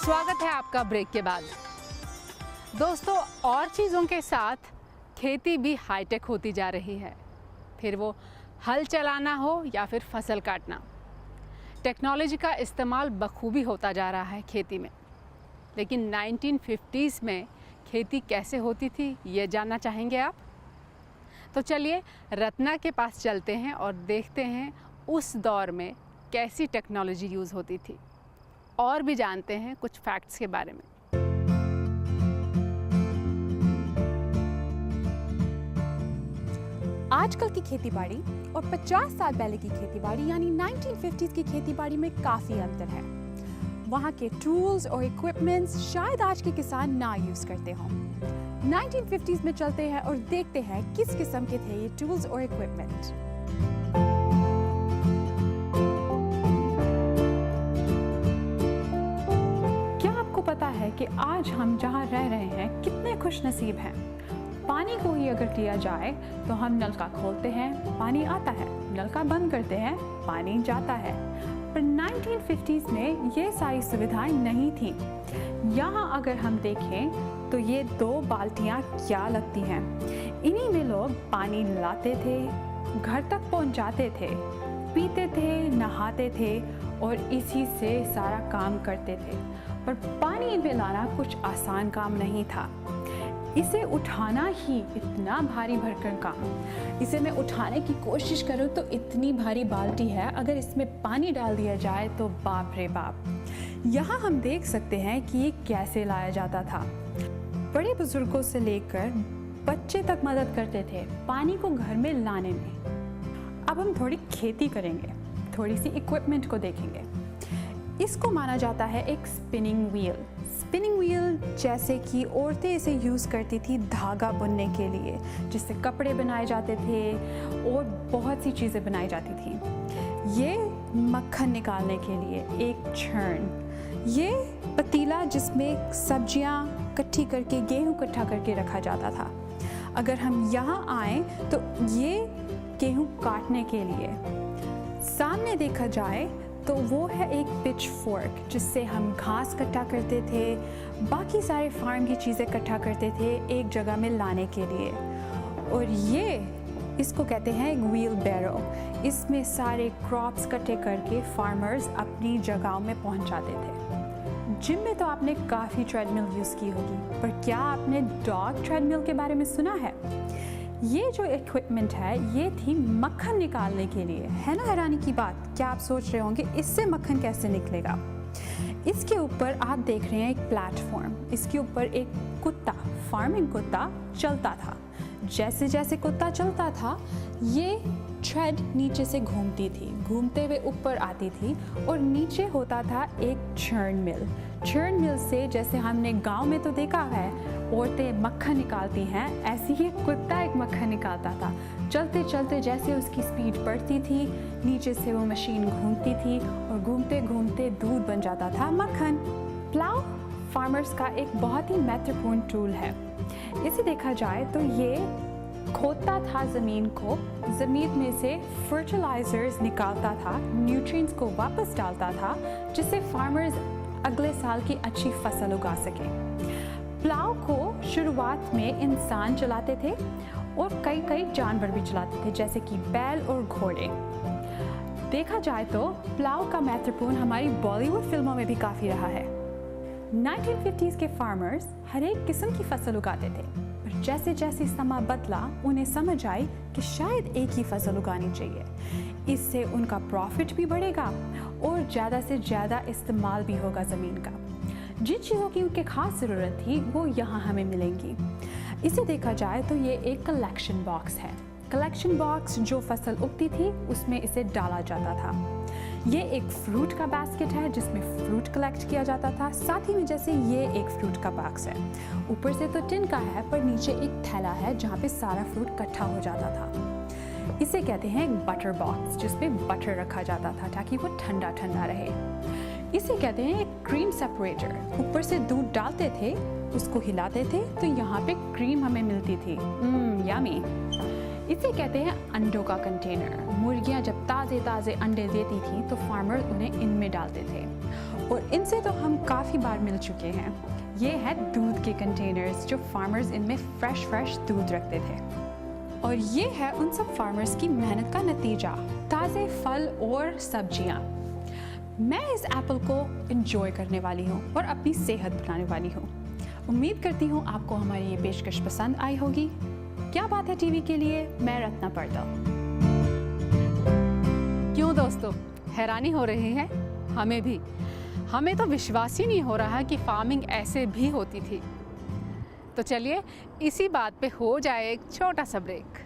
स्वागत है आपका ब्रेक के बाद। दोस्तों, और चीज़ों के साथ खेती भी हाईटेक होती जा रही है, फिर वो हल चलाना हो या फिर फसल काटना। टेक्नोलॉजी का इस्तेमाल बखूबी होता जा रहा है खेती में। लेकिन 1950s में खेती कैसे होती थी, ये जानना चाहेंगे आप? तो चलिए रत्ना के पास चलते हैं और देखते हैं उस दौर में कैसी टेक्नोलॉजी यूज़ होती थी, और भी जानते हैं कुछ फैक्ट्स के बारे में। आजकल की खेतीबाड़ी और 50 साल पहले की खेतीबाड़ी यानी 1950s की खेतीबाड़ी में काफ़ी अंतर है। वहाँ के टूल्स और इक्विपमेंट्स शायद आज के किसान ना यूज़ करते हों। 1950s में चलते हैं और देखते हैं किस किस्म के थे ये टूल्स और इक्विपमेंट। पता है कि आज हम जहाँ रह रहे हैं कितने खुशनसीब हैं। पानी को ही अगर लिया जाए तो हम नलका खोलते हैं, पानी आता है, नलका बंद करते हैं, पानी जाता है। पर 1950s में ये सारी सुविधाएं नहीं थी। यहाँ अगर हम देखें तो ये 2 बाल्टियाँ क्या लगती हैं। इन्हीं में लोग पानी लाते थे, घर तक पहुँचाते थे, पीते थे, नहाते थे और इसी से सारा काम करते थे। पर पानी में लाना कुछ आसान काम नहीं था। इसे उठाना ही इतना भारी भरकम काम। इसे मैं उठाने की कोशिश करूं तो इतनी भारी बाल्टी है, अगर इसमें पानी डाल दिया जाए तो बाप रे बाप। यहाँ हम देख सकते हैं कि ये कैसे लाया जाता था। बड़े बुजुर्गों से लेकर बच्चे तक मदद करते थे पानी को घर में लाने में। अब हम थोड़ी खेती करेंगे, थोड़ी सी इक्विपमेंट को देखेंगे। इसको माना जाता है एक स्पिनिंग व्हील। स्पिनिंग व्हील जैसे कि औरतें इसे यूज़ करती थी धागा बुनने के लिए, जिससे कपड़े बनाए जाते थे और बहुत सी चीज़ें बनाई जाती थी। ये मक्खन निकालने के लिए एक छर्न, ये पतीला जिसमें सब्जियां इकट्ठी करके, गेहूं इकट्ठा करके रखा जाता था। अगर हम यहाँ आए तो ये गेहूं काटने के लिए। सामने देखा जाए तो वो है एक पिच फोर्क, जिससे हम घास इकट्ठा करते थे, बाकी सारे फार्म की चीज़ें इकट्ठा करते थे एक जगह में लाने के लिए। और ये इसको कहते हैं एक व्हील बैरो। इसमें सारे क्रॉप्स इकट्ठे करके फार्मर्स अपनी जगहों में पहुंचाते थे। जिम में तो आपने काफ़ी ट्रेडमिल यूज़ की होगी, पर क्या आपने डॉग ट्रेडमिल के बारे में सुना है? ये जो इक्विपमेंट है ये थी मक्खन निकालने के लिए। है ना हैरानी की बात? क्या आप सोच रहे होंगे इससे मक्खन कैसे निकलेगा? इसके ऊपर आप देख रहे हैं एक प्लेटफॉर्म। इसके ऊपर एक कुत्ता, फार्मिंग कुत्ता चलता था। जैसे जैसे कुत्ता चलता था ये थ्रेड नीचे से घूमती थी, घूमते हुए ऊपर आती थी और नीचे होता था एक चर्न मिल। चर्न मिल से, जैसे हमने गांव में तो देखा है औरतें मक्खन निकालती हैं, ऐसे ही कुत्ता एक मक्खन निकालता था। चलते चलते जैसे उसकी स्पीड बढ़ती थी, नीचे से वो मशीन घूमती थी और घूमते घूमते दूध बन जाता था मक्खन। प्लाउ फार्मर्स का एक बहुत ही महत्वपूर्ण टूल है। इसे देखा जाए तो ये खोदता था ज़मीन को, ज़मीन में से फर्टिलाइजर्स निकालता था, न्यूट्रिएंट्स को वापस डालता था, जिससे फार्मर्स अगले साल की अच्छी फसल उगा सकें। प्लाव को शुरुआत में इंसान चलाते थे और कई जानवर भी चलाते थे, जैसे कि बैल और घोड़े। देखा जाए तो प्लाव का महत्वपूर्ण हमारी बॉलीवुड फिल्मों में भी काफ़ी रहा है। 1950s के फार्मर्स हर एक किस्म की फसल उगाते थे, पर जैसे जैसे समय बदला उन्हें समझ आई कि शायद एक ही फसल उगानी चाहिए। इससे उनका प्रॉफिट भी बढ़ेगा और ज़्यादा से ज़्यादा इस्तेमाल भी होगा ज़मीन का। जिन चीज़ों की उनके खास ज़रूरत थी वो यहाँ हमें मिलेंगी। इसे देखा जाए तो ये एक कलेक्शन बॉक्स है। कलेक्शन बॉक्स जो फसल उगती थी उसमें इसे डाला जाता था। ये एक फ्रूट का बास्केट है जिसमें फ्रूट कलेक्ट किया जाता था। साथ ही में जैसे ये एक फ्रूट का बॉक्स है, ऊपर से तो टिन का है पर नीचे एक थैला है जहाँ पे सारा फ्रूट इकट्ठा हो जाता था। इसे कहते हैं एक बटर बॉक्स, जिसमें बटर रखा जाता था ताकि वो ठंडा ठंडा रहे। इसे कहते हैं एक क्रीम सेपरेटर। ऊपर से दूध डालते थे, उसको हिलाते थे तो यहाँ पे क्रीम हमें मिलती थी। यम्मी। इसे कहते हैं अंडों का कंटेनर। मुर्गियाँ जब ताज़े ताज़े अंडे देती थी तो फार्मर उन्हें इनमें डालते थे और इनसे तो हम काफ़ी बार मिल चुके हैं। ये है दूध के कंटेनर्स जो फार्मर्स इनमें फ्रेश दूध रखते थे। और ये है उन सब फार्मर्स की मेहनत का नतीजा, ताज़े फल और सब्जियाँ। मैं इस एप्पल को एंजॉय करने वाली हूँ और अपनी सेहत बनाने वाली हूँ। उम्मीद करती हूँ आपको हमारी ये पेशकश पसंद आई होगी। क्या बात है टीवी के लिए, मैं रत्ना पर्दा। क्यों दोस्तों, हैरानी हो रही है? हमें भी। हमें तो विश्वास ही नहीं हो रहा कि फार्मिंग ऐसे भी होती थी। तो चलिए इसी बात पे हो जाए एक छोटा सा ब्रेक।